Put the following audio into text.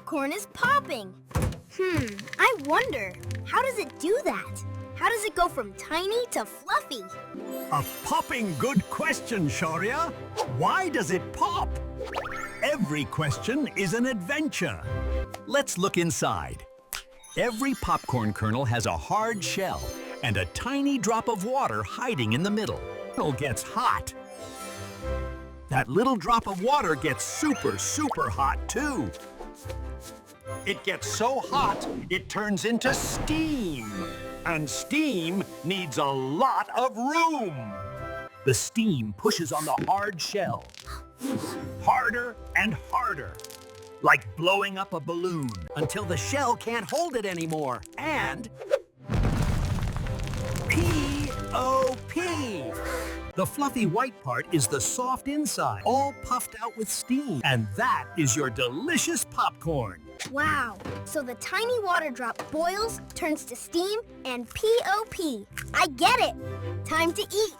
popcorn is popping. I wonder, how does it do that? How does it go from tiny to fluffy? A popping good question, Shaurya. Why does it pop? Every question is an adventure. Let's look inside. Every popcorn kernel has a hard shell and a tiny drop of water hiding in the middle. It gets hot. That little drop of water gets super hot too. It gets so hot, it turns into steam. And steam needs a lot of room. The steam pushes on the hard shell. Harder and harder. Like blowing up a balloon until the shell can't hold it anymore. And P-O-P! The fluffy white part is the soft inside, all puffed out with steam. And that is your delicious popcorn. Wow, so the tiny water drop boils, turns to steam, and P-O-P. I get it. Time to eat.